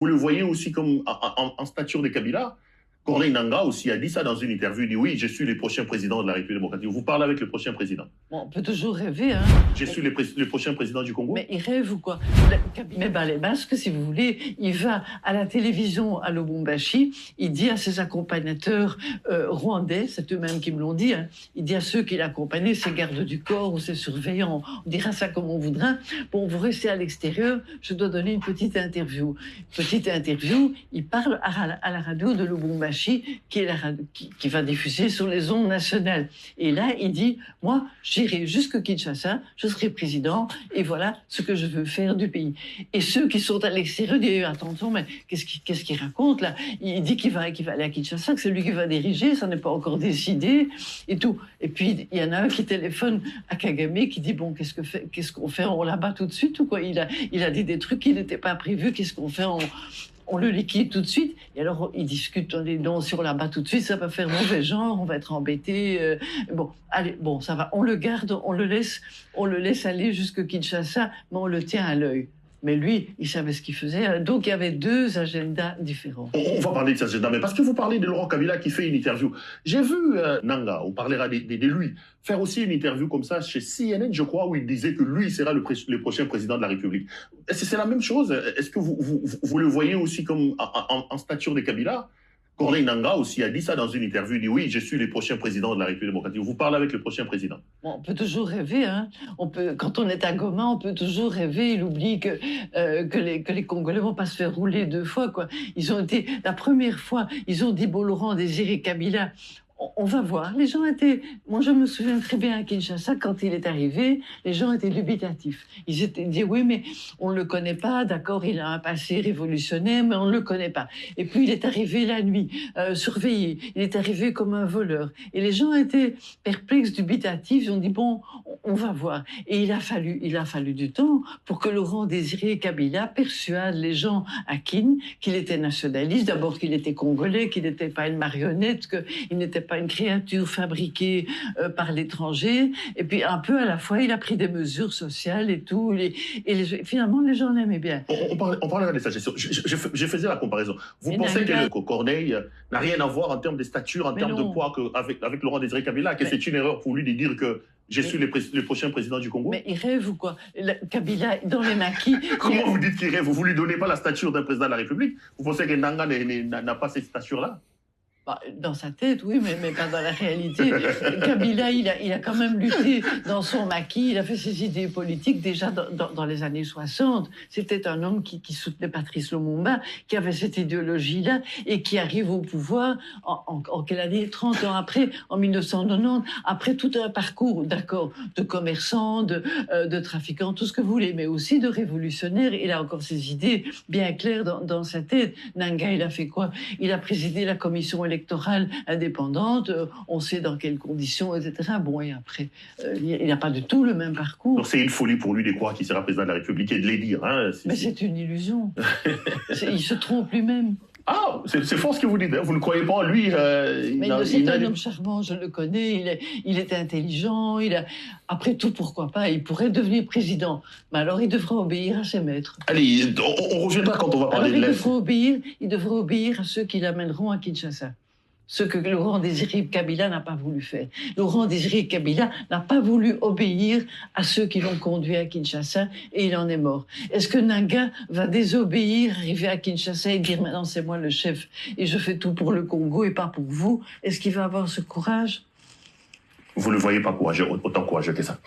Vous le voyez aussi comme en stature de Kabila. Corneille Nangaa aussi a dit ça dans une interview. Il dit oui, je suis le prochain président de la République démocratique. Vous parlez avec le prochain président. Bon, on peut toujours rêver, hein. Je suis le prochain président du Congo. Mais il rêve ou quoi? Mais ben, les masques, si vous voulez, il va à la télévision à Lubumbashi, il dit à ses accompagnateurs rwandais, c'est eux-mêmes qui me l'ont dit, hein, il dit à ceux qui l'accompagnaient, ses gardes du corps ou ses surveillants, on dira ça comme on voudra, bon, vous restez à l'extérieur, je dois donner une petite interview. Petite interview, il parle à la radio de Lubumbashi, qui va diffuser sur les ondes nationales. Et là, il dit, moi, j'irai jusqu'à Kinshasa, je serai président, et voilà ce que je veux faire du pays. Et ceux qui sont à l'extérieur disent, attention, mais qu'est-ce qu'il raconte là? Il dit qu'il va aller à Kinshasa, que c'est lui qui va diriger, ça n'est pas encore décidé, et tout. Et puis, il y en a un qui téléphone à Kagame, qui dit, bon, qu'est-ce qu'on fait? On l'abat tout de suite ou quoi? Il a dit des trucs qui n'étaient pas prévus, qu'est-ce qu'on fait? On le liquide tout de suite. Et alors, ils discutent les dons sur là-bas tout de suite. Ça va faire mauvais genre, on va être embêtés. Bon, allez, bon, ça va. On le garde, on le laisse aller jusqu'à Kinshasa, mais on le tient à l'œil. Mais lui, il savait ce qu'il faisait. Donc, il y avait deux agendas différents. On va parler de cet agenda, mais parce que vous parlez de Laurent Kabila qui fait une interview. J'ai vu Nangaa, on parlera de lui, faire aussi une interview comme ça chez CNN, je crois, où il disait que lui sera le prochain président de la République. Est-ce que c'est la même chose? Est-ce que vous le voyez aussi comme en stature de Kabila? Corneille Nangaa aussi a dit ça dans une interview. Il dit oui, je suis le prochain président de la République démocratique. Vous parlez avec le prochain président. Bon, on peut toujours rêver, hein. Quand on est à Goma, on peut toujours rêver. Il oublie que les Congolais vont pas se faire rouler deux fois, quoi. Ils ont été, la première fois, ils ont dit, bon, Laurent Désiré Kabila, on va voir. Les gens étaient... Moi, je me souviens très bien à Kinshasa, quand il est arrivé, les gens étaient dubitatifs. Ils étaient dit, oui, mais on ne le connaît pas, d'accord, il a un passé révolutionnaire, mais on ne le connaît pas. Et puis, il est arrivé la nuit, surveillé. Il est arrivé comme un voleur. Et les gens étaient perplexes, dubitatifs. Ils ont dit, bon, on va voir. Et il a fallu du temps pour que Laurent Désiré Kabila persuade les gens à Kin qu'il était nationaliste. D'abord, qu'il était congolais, qu'il n'était pas une marionnette, qu'il n'était pas une créature fabriquée par l'étranger. Et puis, un peu à la fois, il a pris des mesures sociales et tout. Finalement, les gens l'aimaient bien. On parlait de sa gestion. Je faisais la comparaison. Vous pensez que Corneille n'a rien à voir en termes de stature, en termes de poids avec Laurent Désiré Kabila, que c'est une erreur pour lui de dire que je suis le prochain président du Congo? Mais il rêve ou quoi? Kabila, dans les maquis... Comment vous dites qu'il rêve? Vous ne lui donnez pas la stature d'un président de la République? Vous pensez que Nangaa n'a pas cette stature-là? Dans sa tête, oui, mais pas dans la réalité. Kabila, il a quand même lutté dans son maquis, il a fait ses idées politiques déjà dans les années 60. C'était un homme qui soutenait Patrice Lumumba, qui avait cette idéologie-là, et qui arrive au pouvoir en quelle année? 30 ans après, en 1990, après tout un parcours, d'accord, de commerçant, de trafiquant, tout ce que vous voulez, mais aussi de révolutionnaire. Il a encore ses idées bien claires dans sa tête. Nangaa, il a fait quoi? Il a présidé la commission électorale indépendante, on sait dans quelles conditions, etc. Bon, et après, il n'a pas du tout le même parcours. Donc c'est une folie pour lui de croire qu'il sera président de la République et de les dire. Hein, mais c'est une illusion. Il se trompe lui-même. Ah, c'est fort ce que vous dites. Vous ne croyez pas en lui. Mais c'est un homme charmant, je le connais. Il est intelligent. Après tout, pourquoi pas? Il pourrait devenir président. Mais alors, il devra obéir à ses maîtres. Allez, on reviendra quand on va parler de l'Est. Il devra obéir à ceux qui l'amèneront à Kinshasa. Ce que Laurent Désiré Kabila n'a pas voulu faire. Laurent Désiré Kabila n'a pas voulu obéir à ceux qui l'ont conduit à Kinshasa et il en est mort. Est-ce que Nangaa va désobéir, arriver à Kinshasa et dire maintenant c'est moi le chef et je fais tout pour le Congo et pas pour vous? Est-ce qu'il va avoir ce courage? Vous ne le voyez pas courageux, autant courageux que ça.